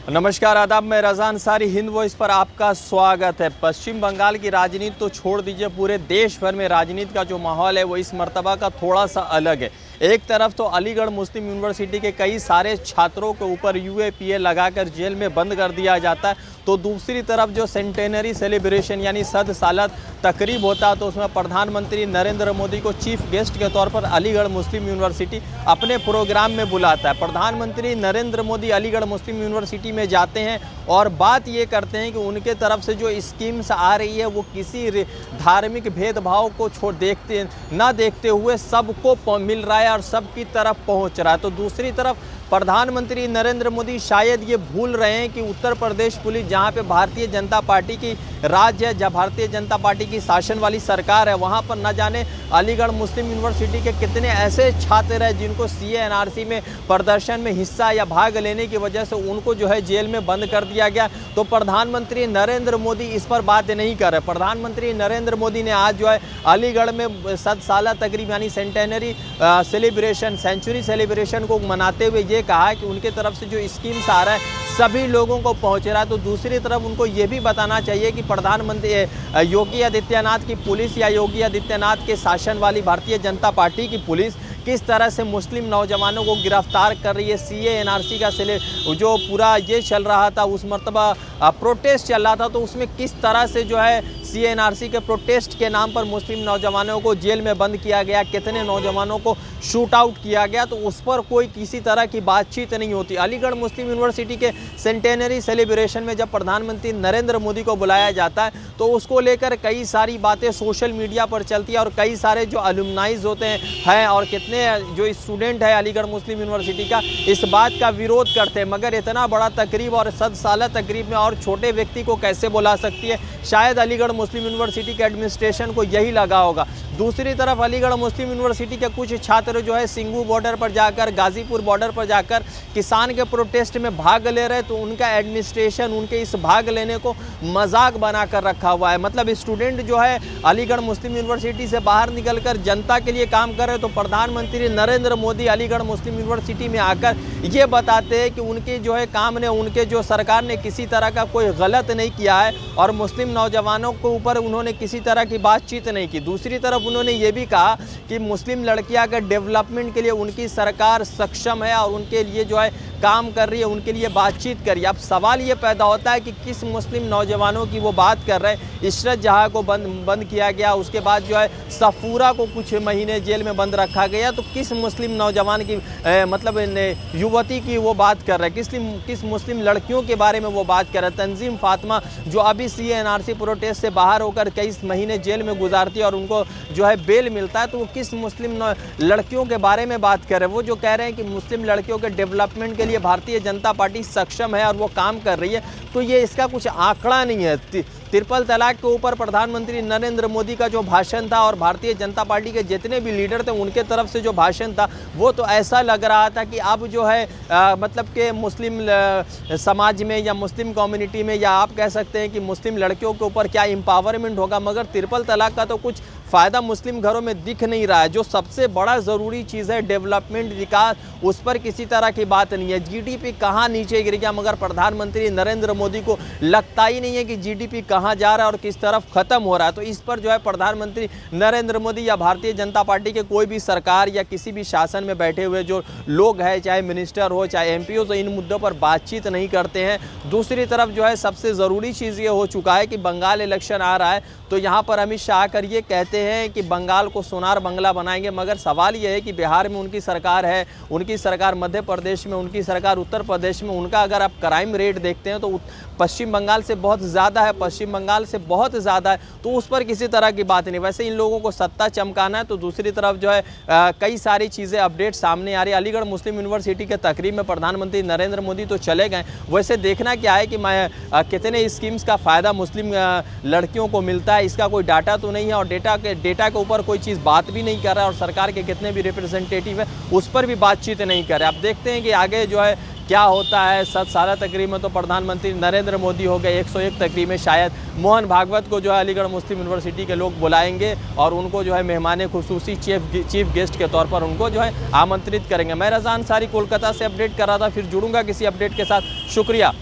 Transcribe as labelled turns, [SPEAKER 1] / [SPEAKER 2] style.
[SPEAKER 1] नमस्कार आदाब, मैं रज़ा अंसारी, हिंद वॉइस पर आपका स्वागत है। पश्चिम बंगाल की राजनीति तो छोड़ दीजिए, पूरे देश भर में राजनीति का जो माहौल है वो इस मर्तबा का थोड़ा सा अलग है। एक तरफ तो अलीगढ़ मुस्लिम यूनिवर्सिटी के कई सारे छात्रों के ऊपर यूएपीए लगाकर जेल में बंद कर दिया जाता है, तो दूसरी तरफ जो सेंटेनरी सेलिब्रेशन यानी 100 साल तकरीब होता है तो उसमें प्रधानमंत्री नरेंद्र मोदी को चीफ गेस्ट के तौर पर अलीगढ़ मुस्लिम यूनिवर्सिटी अपने प्रोग्राम में बुलाता है। प्रधानमंत्री नरेंद्र मोदी अलीगढ़ मुस्लिम यूनिवर्सिटी में जाते हैं और बात ये करते हैं कि उनके तरफ से जो स्कीम्स आ रही है वो किसी धार्मिक भेदभाव को देखते हुए सबको मिल रहा है और सबकी तरफ पहुंच रहा है। तो दूसरी तरफ प्रधानमंत्री नरेंद्र मोदी शायद ये भूल रहे हैं कि उत्तर प्रदेश पुलिस, जहाँ पे भारतीय जनता पार्टी की राज है, जहाँ भारतीय जनता पार्टी की शासन वाली सरकार है, वहाँ पर न जाने अलीगढ़ मुस्लिम यूनिवर्सिटी के कितने ऐसे छात्र हैं जिनको सीए-एनआरसी में प्रदर्शन में हिस्सा या भाग लेने की वजह से उनको जो है जेल में बंद कर दिया गया। तो प्रधानमंत्री नरेंद्र मोदी इस पर बात नहीं कर रहे। प्रधानमंत्री नरेंद्र मोदी ने आज जो है अलीगढ़ में 100 साल तकरीब यानी सेंटेनरी सेंचुरी सेलिब्रेशन को मनाते हुए ये कहा कि उनके तरफ से जो स्कीम्स आ रहा है सभी लोगों को पहुंच रहा है। तो दूसरी तरफ उनको ये भी बताना चाहिए कि प्रधानमंत्री योगी आदित्यनाथ की पुलिस या योगी आदित्यनाथ के शासन वाली भारतीय जनता पार्टी की पुलिस किस तरह से मुस्लिम नौजवानों को गिरफ्तार कर रही है। सीए-एनआरसी का जो पूरा ये चल रहा था, उस मर्तबा प्रोटेस्ट चल रहा था, तो उसमें किस तरह से जो है सीए-एनआरसी के प्रोटेस्ट के नाम पर मुस्लिम नौजवानों को जेल में बंद किया गया, कितने नौजवानों को शूट आउट किया गया, तो उस पर कोई किसी तरह की बातचीत नहीं होती। अलीगढ़ मुस्लिम यूनिवर्सिटी के सेंटेनरी सेलिब्रेशन में जब प्रधानमंत्री नरेंद्र मोदी को बुलाया जाता है तो उसको लेकर कई सारी बातें सोशल मीडिया पर चलती है और कई सारे जो अलुमनाइज होते हैं और कितने जो स्टूडेंट है अलीगढ़ मुस्लिम यूनिवर्सिटी का इस बात का विरोध करते हैं। मगर इतना बड़ा तकरीब और 100 साल तकरीब में और छोटे व्यक्ति को कैसे बुला सकती है? शायद अलीगढ़ मुस्लिम यूनिवर्सिटी के एडमिनिस्ट्रेशन को यही लगा होगा। दूसरी तरफ अलीगढ़ मुस्लिम यूनिवर्सिटी के कुछ छात्र जो है सिंगू बॉर्डर पर जाकर, गाजीपुर बॉर्डर पर जाकर किसान के प्रोटेस्ट में भाग ले रहे, तो उनका एडमिनिस्ट्रेशन उनके इस भाग लेने को मजाक बनाकर रखा हुआ है। मतलब स्टूडेंट जो है अलीगढ़ मुस्लिम यूनिवर्सिटी से बाहर निकलकर जनता के लिए काम कर रहे, तो प्रधानमंत्री नरेंद्र मोदी अलीगढ़ मुस्लिम यूनिवर्सिटी में आकर ये बताते हैं कि उनके जो है काम ने, उनके जो सरकार ने किसी तरह का कोई गलत नहीं किया है और मुस्लिम नौजवानों के ऊपर उन्होंने किसी तरह की बातचीत नहीं की। दूसरी तरफ उन्होंने ये भी कहा कि मुस्लिम लड़कियां के डेवलपमेंट के लिए उनकी सरकार सक्षम है और उनके लिए जो है काम कर रही है, उनके लिए बातचीत करिए। अब सवाल ये पैदा होता है कि किस मुस्लिम नौजवानों की वो बात कर रहे हैं। इशरत जहाँ को बंद किया गया, उसके बाद जो है सफूरा को कुछ महीने जेल में बंद रखा गया, तो किस मुस्लिम नौजवान की मतलब युवती की वो बात कर रहे हैं, किस मुस्लिम लड़कियों के बारे में वो बात कर रहे हैं। तंजीम फातिमा जो अभी सीए-एनआरसी प्रोटेस्ट से बाहर होकर कई महीने जेल में गुजारती है और उनको जो है बेल मिलता है, तो वो किस मुस्लिम लड़कियों के बारे में बात कर रहे हैं? वो जो कह रहे हैं कि मुस्लिम लड़कियों के डेवलपमेंट के लिए भारतीय जनता पार्टी सक्षम है और वो काम कर रही है, तो ये इसका कुछ आंकड़ा नहीं है। ट्रिपल तलाक के ऊपर प्रधानमंत्री नरेंद्र मोदी का जो भाषण था और भारतीय जनता पार्टी के जितने भी लीडर थे उनके तरफ से जो भाषण था वो तो ऐसा लग रहा था कि अब जो है मतलब कि मुस्लिम समाज में या मुस्लिम कम्युनिटी में, या आप कह सकते हैं कि मुस्लिम लड़कियों के ऊपर क्या एम्पावरमेंट होगा, मगर ट्रिपल तलाक का तो कुछ फ़ायदा मुस्लिम घरों में दिख नहीं रहा है। जो सबसे बड़ा ज़रूरी चीज़ है डेवलपमेंट, विकास, उस पर किसी तरह की बात नहीं है। जीडीपी कहाँ नीचे गिर गया, मगर प्रधानमंत्री नरेंद्र मोदी को लगता ही नहीं है कि जीडीपी कहाँ जा रहा है और किस तरफ ख़त्म हो रहा है। तो इस पर जो है प्रधानमंत्री नरेंद्र मोदी या भारतीय जनता पार्टी के कोई भी सरकार या किसी भी शासन में बैठे हुए जो लोग हैं, चाहे मिनिस्टर हो चाहे एमपी हो, तो इन मुद्दों पर बातचीत नहीं करते हैं। दूसरी तरफ जो है सबसे ज़रूरी चीज़ ये हो चुका है कि बंगाल इलेक्शन आ रहा है, तो यहाँ पर अमित शाह आकर ये कहते हैं कि बंगाल को सोनार बंगला बनाएंगे, मगर सवाल ये है कि बिहार में उनकी सरकार है, उनकी सरकार मध्य प्रदेश में, उनकी सरकार उत्तर प्रदेश में, उनका अगर आप क्राइम रेट देखते हैं तो पश्चिम बंगाल से बहुत ज़्यादा है, पश्चिम बंगाल से बहुत ज़्यादा है, तो उस पर किसी तरह की बात नहीं। वैसे इन लोगों को सत्ता चमकाना है, तो दूसरी तरफ जो है कई सारी चीज़ें अपडेट सामने आ रही है। अलीगढ़ मुस्लिम यूनिवर्सिटी के तकरीब में प्रधानमंत्री नरेंद्र मोदी तो चले गए, वैसे देखना क्या है कि कितने स्कीम्स का फ़ायदा मुस्लिम लड़कियों को मिलता है, इसका कोई डाटा तो नहीं है और डेटा के ऊपर कोई चीज़ बात भी नहीं कर रहा है और सरकार के कितने भी रिप्रेजेंटेटिव है उस पर भी बातचीत नहीं कर रहे। अब देखते हैं कि आगे जो है क्या होता है। 100 साल तकरीब में तो प्रधानमंत्री नरेंद्र मोदी हो गए, 101 तकरीब में शायद मोहन भागवत को जो है अलीगढ़ मुस्लिम यूनिवर्सिटी के लोग बुलाएंगे और उनको जो है मेहमान खुसूसी चीफ गेस्ट के तौर पर उनको जो है आमंत्रित करेंगे। मैं रज़ा अंसारी कोलकाता से अपडेट कर रहा था, फिर जुड़ूंगा किसी अपडेट के साथ। शुक्रिया।